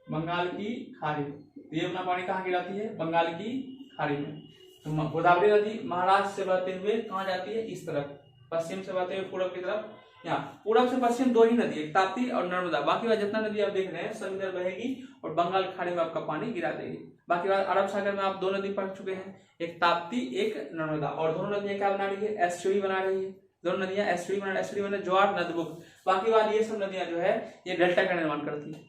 बंगाल की खाड़ी। तो ये अपना पानी कहाँ गिराती है? बंगाल की खाड़ी में। तो गोदावरी नदी महाराष्ट्र से बहते हुए कहाँ जाती है? इस तरफ। पश्चिम से बहते हुए पूरब की तरफ। यहाँ पूरब से पश्चिम दो ही नदी है, ताप्ती और नर्मदा। बाकी बात जितना नदी आप देख रहे हैं सब इधर बहेगी और बंगाल की खाड़ी में आपका पानी गिरा देगी। बाकी बात अरब सागर में आप दो नदी पढ़ चुके हैं, एक ताप्ती एक नर्मदा। और दोनों नदियां क्या बना रही है? एस्चुरी बना रही है। दोनों नदियां एस्चुरी बना, एस्चुरी बना ज्वार नदबुक। बाकी बात ये सब नदियां जो है ये डेल्टा का निर्माण करती है।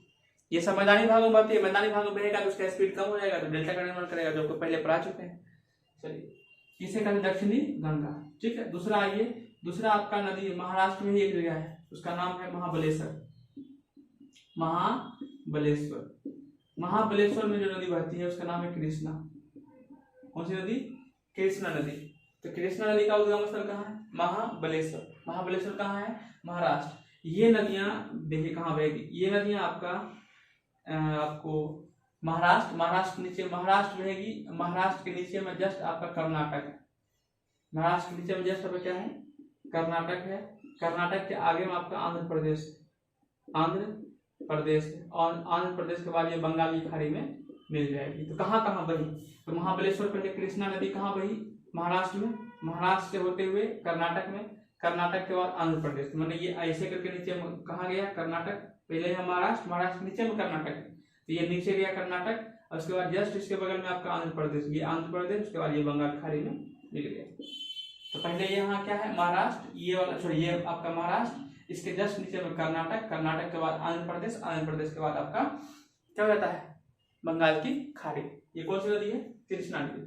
ये सब मैदानी भागों में बहती है। मैदानी भागों में बहेगा तो उसका स्पीड कम हो जाएगा, तो डेल्टा का निर्माण करेगा, जो पहले पढ़ा चुके हैं। चलिए, किसे कहते हैं? दक्षिणी गंगा। ठीक है, दूसरा आइए। दूसरा आपका नदी महाराष्ट्र में ही एक जगह है, उसका नाम है महाबलेश्वर। महाबलेश्वर। महाबलेश्वर में जो नदी बहती है उसका नाम है कृष्णा। कौन सी नदी? कृष्णा नदी। तो कृष्णा नदी का उद्गम स्थल कहाँ है? महाबलेश्वर। महाबलेश्वर कहाँ है? महाराष्ट्र। ये नदियां देखिए कहाँ बहेगी। ये नदियां आपको महाराष्ट्र नीचे महाराष्ट्र बहेगी। महाराष्ट्र के नीचे में जस्ट आपका कर्नाटक है। महाराष्ट्र के नीचे में जस्ट आपका क्या है? कर्नाटक है। कर्नाटक के आगे में आपका आंध्र प्रदेश है। आंध्र प्रदेश है और आंध्र प्रदेश के बाद ये बंगाल की खाड़ी में मिल जाएगी। तो कहाँ कहाँ बही? तो महाबलेश्वर पहले कृष्णा नदी कहाँ बही? महाराष्ट्र में। महाराष्ट्र से होते हुए कर्नाटक में, कर्नाटक के बाद आंध्र प्रदेश। मैंने ये ऐसे करके नीचे कहाँ गया? कर्नाटक। पहले है महाराष्ट्र, महाराष्ट्र नीचे में कर्नाटक है, तो ये नीचे गया कर्नाटक और उसके बाद जस्ट इसके बगल में आपका आंध्र प्रदेश। ये आंध्र प्रदेश, उसके बाद ये बंगाल खाड़ी में मिल गया। तो पहले यहाँ क्या है? महाराष्ट्र। ये वाला ये आपका महाराष्ट्र, इसके जस्ट नीचे में कर्नाटक, कर्नाटक के बाद आंध्र प्रदेश, आंध्र प्रदेश के बाद आपका क्या हो जाता है? बंगाल की खाड़ी। ये कौन सी नदी है? कृष्णा नदी।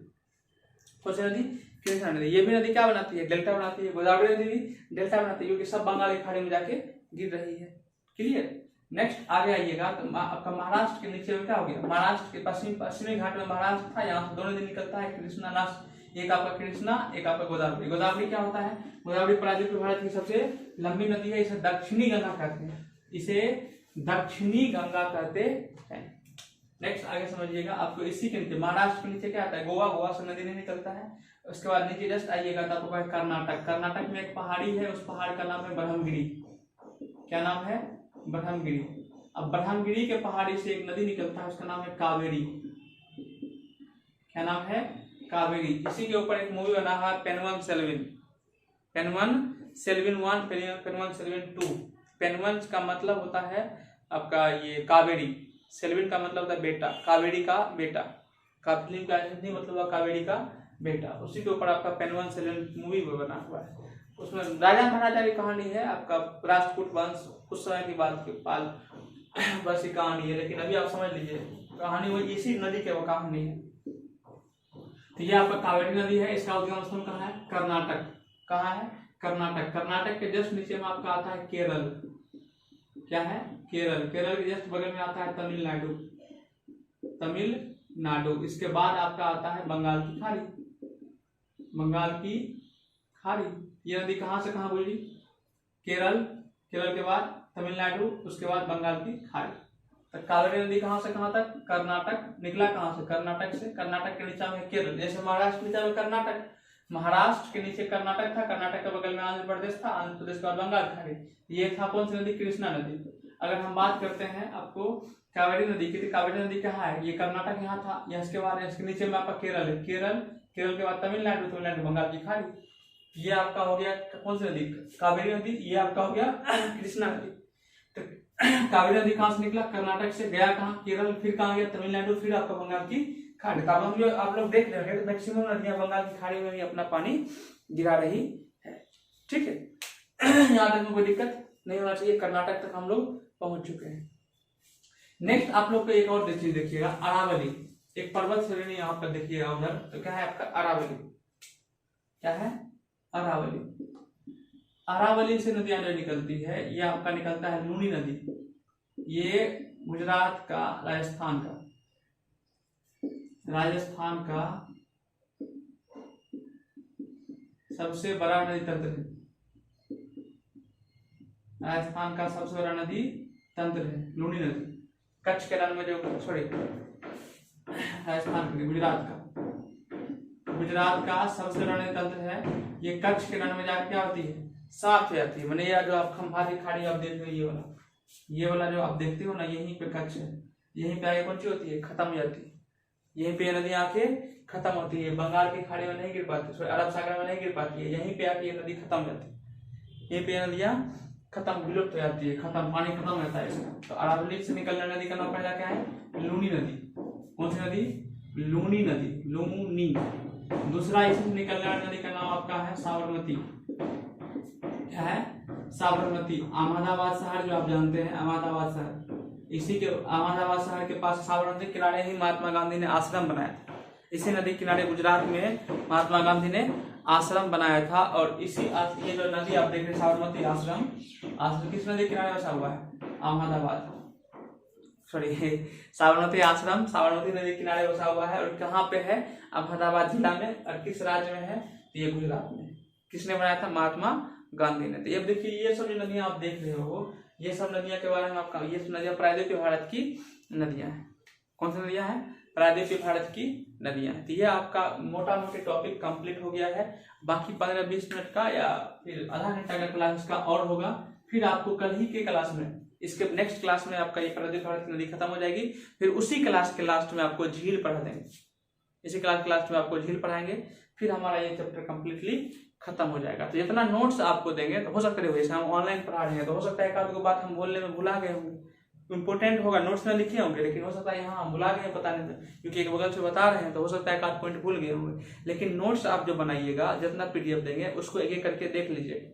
कौन सी नदी? कृष्णा नदी। ये भी नदी क्या बनाती है? डेल्टा बनाती है। गोदावरी नदी भी डेल्टा बनाती है, क्योंकि सब बंगाल की खाड़ी में जाके गिर रही है। क्लियर? नेक्स्ट आगे आइएगा तो आपका महाराष्ट्र के नीचे में क्या हो गया? महाराष्ट्र के पश्चिमी घाट में महाराष्ट्र था, यहाँ से दोनों नदी निकलता है कृष्णा नाश। एक आपका कृष्णा, एक आपका गोदावरी। गोदावरी क्या होता है? गोदावरी प्रायद्वीपीय भारत की सबसे लंबी नदी है। इसे दक्षिणी गंगा कहते हैं। इसे दक्षिणी गंगा कहते हैं। नेक्स्ट आगे समझिएगा। आपको इसी के नीचे महाराष्ट्र के नीचे क्या आता है? गोवा। गोवा से नदी नहीं निकलता है। उसके बाद नीचे जस्ट आइएगा तो आपको कर्नाटक। कर्नाटक में एक पहाड़ी है, उस पहाड़ का नाम है ब्रह्मगिरी। क्या नाम है? ब्रह्मगिरी। अब ब्रह्मगिरी के पहाड़ी से एक नदी निकलता है, उसका नाम है कावेरी। क्या नाम है? कावेरी। इसी के ऊपर एक मूवी बना है पेनवन सेल्विन। पेनवन सेल्विन 1, पेनवन सेल्विन 2। पेनवन का मतलब होता है आपका ये कावेरी, सेल्विन का मतलब होता है बेटा, कावेरी का बेटा। फिल्म का हिंदी मतलब हुआ कावेरी का बेटा। उसी के ऊपर आपका पेनवन सेल्विन मूवी बना हुआ है। उसमें राजा महाराजा की कहानी है, आपका राष्ट्रकूट वंश उस समय की बात के पाल बस की कहानी है। लेकिन अभी आप समझ लीजिए कहानी वो इसी नदी के वो कहानी है। तो ये आपका कावेरी नदी है, इसका उद्गम स्थल कहाँ है? कर्नाटक। कहाँ है? कर्नाटक। कर्नाटक के जस्ट नीचे में आपका आता है केरल। क्या है? केरल। केरल के जस्ट बगल में आता है तमिलनाडु। तमिलनाडु। इसके बाद आपका आता है बंगाल की खाड़ी। बंगाल की खाड़ी। ये नदी कहाँ से कहाँ बोली? केरल। केरल के बाद तमिलनाडु, उसके बाद बंगाल की खाड़ी। तो कावेरी नदी कहाँ से कहाँ तक? कर्नाटक। निकला कहाँ से? कर्नाटक से। कर्नाटक के नीचे में केरल, जैसे महाराष्ट्र नीचे में कर्नाटक, महाराष्ट्र के नीचे कर्नाटक था, कर्नाटक के बगल में आंध्र प्रदेश था, आंध्र प्रदेश के बाद बंगाल की खाड़ी। ये था कौन सी नदी? कृष्णा नदी। अगर हम बात करते हैं आपको कावेरी नदी की, तो कावेरी नदी कहाँ है? ये कर्नाटक यहाँ था, यहाँ इसके बाद इसके नीचे में आपका केरल है, केरल। केरल के बाद तमिलनाडु, तमिलनाडु बंगाल की खाड़ी। ये आपका हो गया कौन सी नदी? कावेरी नदी। ये आपका हो गया कृष्णा नदी। तो कावेरी नदी कहाँ से निकला? कर्नाटक से। गया कहाँ? केरल। फिर कहाँ गया? तमिलनाडु। फिर आपका बंगाल की खाड़ी। तो अब हम जो आप लोग देख रहे हैं मैक्सिमम नदियां बंगाल की खाड़ी में भी अपना पानी गिरा रही है। ठीक है, यहाँ तक में कोई दिक्कत नहीं होना चाहिए। कर्नाटक तक हम लोग पहुंच चुके हैं। नेक्स्ट आप लोग को एक और चीज देखिएगा, अरावली। एक पर्वत श्रेणी यहाँ पर देखिएगा उधर, तो क्या है आपका? अरावली। क्या है? अरावली। अरावली से नदियां जो निकलती है, ये आपका निकलता है लूनी नदी। ये गुजरात का, राजस्थान का सबसे बड़ा नदी तंत्र है। राजस्थान का सबसे बड़ा नदी तंत्र है लूनी नदी। कच्छ के रण में जो, राजस्थान के, गुजरात का सबसे बड़ा नदी तंत्र है। ये कच्छ के रण में जाकर क्या होती है? साफ हो जाती है। मैंने ये जो आप खंभाती खाड़ी आप देख रहे हो, ये वाला जो आप देखते हो ना, यहीं पे कच्छ है। यहीं पे आगे कौन सी होती है? खत्म हो जाती है। यहीं पे नदी आके खत्म होती है। बंगाल की खाड़ी में नहीं गिर पाती, अरब सागर में नहीं गिर पाती है। यहीं पे आके ये नदी खत्म हो जाती है। यहीं पे नदियां खत्म, विलुप्त हो जाती है, खत्म, पानी खत्म हो जाता है इसका। तो अरावली से निकलने नदी का नाम पहला क्या है? लूनी नदी। कौन सी नदी? लूनी नदी, लूनी। दूसरा इससे निकलने वाली नदी का नाम आपका है साबरमती। क्या है? साबरमती। अहमदाबाद शहर जो आप जानते हैं, अहमदाबाद शहर, इसी के अहमदाबाद शहर के पास साबरमती किनारे ही महात्मा गांधी ने आश्रम बनाया था। इसी नदी किनारे गुजरात में महात्मा गांधी ने आश्रम बनाया था। और इसी ये जो नदी आप देख रहे हैं साबरमती आश्रम, किस नदी किनारे बसा हुआ है? अहमदाबाद, साबरमती आश्रम साबरमती नदी किनारे बसा हुआ है। और कहाँ पे है? अहमदाबाद जिला में। और किस राज्य में है? ये गुजरात में। किसने बनाया था? महात्मा गांधी ने। तो अब देखिए, ये सब जो नदियां आप देख रहे हो, ये सब नदियां के बारे में आपका, ये सब नदियां प्रायद्वीपीय भारत की नदियां हैं। कौन सी नदियां हैं? प्रायद्वीपीय भारत की नदियां हैं। तो ये आपका मोटा मोटी टॉपिक कंप्लीट हो गया है। बाकी 15-20 मिनट का या फिर आधा घंटा का क्लास का और होगा। फिर आपको कल ही के क्लास में, इसके नेक्स्ट क्लास में आपका ये प्रायद्वीपीय भारत की नदी खत्म हो जाएगी। फिर उसी क्लास के लास्ट में आपको झील पढ़ा देंगे। इसी क्लास में आपको झील पढ़ाएंगे। फिर हमारा ये चैप्टर कंप्लीटली खत्म हो जाएगा। तो जितना नोट्स आपको देंगे, तो हो सकता है जैसे हम ऑनलाइन पढ़ा रहे हैं, तो हो सकता है एक आध बात हम बोलने में भुला गए होंगे, इंपोर्टेंट होगा, नोट्स में लिखे होंगे, लेकिन हो सकता है यहाँ हम भुला गए बताने में, क्योंकि एक बगल से बता रहे हैं, तो हो सकता है एक आध पॉइंट भूल गए होंगे। लेकिन नोट्स आप जो बनाइएगा, जितना PDF देंगे, उसको एक एक करके देख लीजिएगा,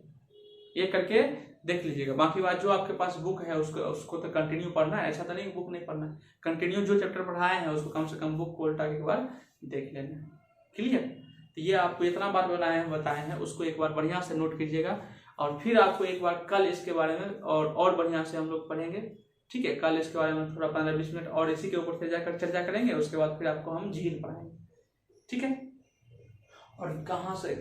एक करके देख लीजिएगा। बाकी बात जो आपके पास बुक है उसको तो कंटिन्यू पढ़ना है। ऐसा तो नहीं बुक नहीं पढ़ना है, कंटिन्यू जो चैप्टर पढ़ाए हैं उसको कम से कम बुक को उल्टा के एक बार देख लेना। क्लियर? तो ये आपको इतना बात बताए हैं उसको एक बार बढ़िया से नोट कीजिएगा। और फिर आपको एक बार कल इसके बारे में और बढ़िया से हम लोग पढ़ेंगे। ठीक है, कल इसके बारे में थोड़ा 15-20 मिनट और इसी के ऊपर से जाकर चर्चा करेंगे। उसके बाद फिर आपको हम झील पढ़ाएंगे। ठीक है, और कहाँ से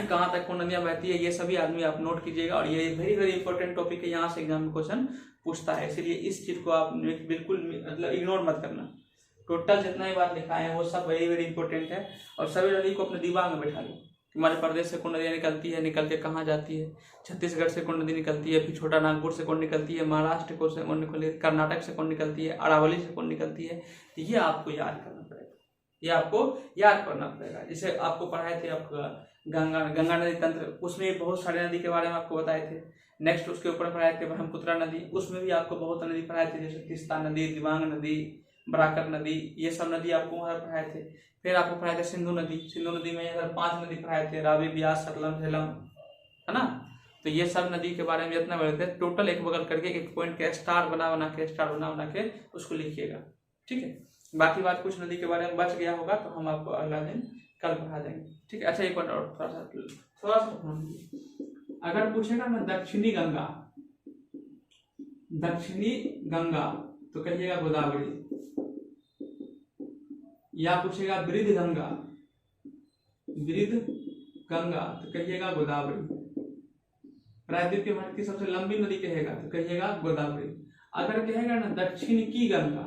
कहाँ तक कौन नदियाँ बहती है, ये सभी आदमी आप नोट कीजिएगा। और ये वेरी वेरी इंपॉर्टेंट टॉपिक है, यहाँ से एग्जाम में क्वेश्चन पूछता है, इसलिए इस चीज को आप बिल्कुल मतलब इग्नोर मत करना। टोटल जितना ही बात लिखा है वो सब वेरी वेरी इंपॉर्टेंट है। और सभी नदी को अपने दिमाग में बैठा लो। हमारे प्रदेश से कौन नदियाँ निकलती है, निकल के कहाँ जाती है, छत्तीसगढ़ से कौन नदी निकलती है, फिर छोटा नागपुर से कौन निकलती है, महाराष्ट्र को से कौन निकलती है, कर्नाटक से कौन निकलती है, अरावली से कौन निकलती है। ये आपको याद करना पड़ेगा, ये आपको याद करना पड़ेगा। जैसे आपको पढ़ाए थे आपका गंगा नदी तंत्र, उसमें बहुत सारे नदी के बारे में आपको बताए थे। नेक्स्ट उसके ऊपर पढ़ाए थे ब्रह्मपुत्रा नदी, उसमें भी आपको बहुत नदी पढ़ाए थे, जैसे तीस्ता नदी, दिबांग नदी, बराकर नदी, ये सब नदी आपको वहाँ पढ़ाए थे। फिर आपको पढ़ाए थे सिंधु नदी। सिंधु नदी में इधर 5 नदी पढ़ाए थे, रावी, ब्यास, सतलज, झेलम, है ना। तो ये सब नदी के बारे में जितना बड़े थे, टोटल एक बगल करके एक पॉइंट के स्टार बना बना के उसको लिखिएगा। ठीक है, बाकी बात कुछ नदी के बारे में बच गया होगा तो हम आपको अगला दिन कल पढ़ा देंगे, ठीक है। अच्छा एक बार और थोड़ा सा अगर पूछेगा ना दक्षिणी गंगा, दक्षिणी गंगा तो कहिएगा गोदावरी, या पूछेगा वृद्ध गंगा, वृद्ध गंगा तो कहिएगा गोदावरी। प्रायद्वीपीय भारत की सबसे लंबी नदी कहेगा तो कहिएगा गोदावरी। अगर कहेगा ना दक्षिण की गंगा,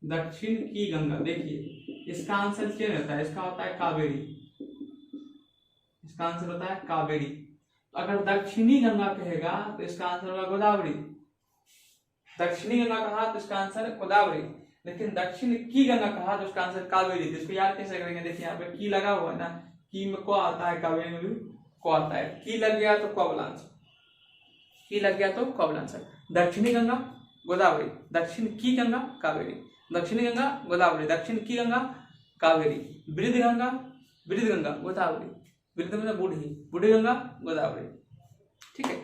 दक्षिण की गंगा, देखिए इसका आंसर क्या रहता है, इसका होता है कावेरी, इसका आंसर होता है कावेरी। अगर दक्षिणी गंगा कहेगा तो इसका आंसर होगा गोदावरी। दक्षिणी गंगा कहा तो इसका आंसर गोदावरी, लेकिन दक्षिण की गंगा कहा तो इसका आंसर कावेरी। तो इसको याद कैसे करेंगे, देखिए यहाँ पे की लगा हुआ है ना, की में को आता है, कावेरी में भी को आता है। की लग गया तो को बोला आंसर, की लग गया तो को बोला आंसर। दक्षिणी गंगा गोदावरी, दक्षिण की गंगा कावेरी, दक्षिणी गंगा गोदावरी, दक्षिण की गंगा कावेरी, वृद्ध गंगा, वृद्ध गंगा गोदावरी, वृद्ध गंगा बूढ़ी, बूढ़ी गंगा गोदावरी, ठीक है।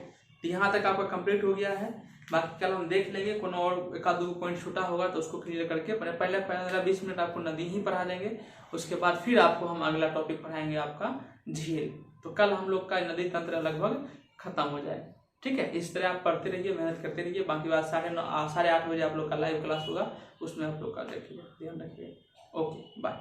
तो यहाँ तक आपका कंप्लीट हो गया है। बाकी कल हम देख लेंगे, कोनो और एक आध पॉइंट छूटा होगा तो उसको क्लियर करके पहले 15-20 मिनट आपको नदी ही पढ़ा देंगे, उसके बाद फिर आपको हम अगला टॉपिक पढ़ाएंगे आपका झील। तो कल हम लोग का नदी तंत्र लगभग खत्म हो जाए, ठीक है। इस तरह आप पढ़ते रहिए, मेहनत करते रहिए। बाकी बात 8:30 बजे आप लोग का लाइव क्लास होगा, उसमें आप लोग का देखिए, ध्यान रखिए। Okay bye.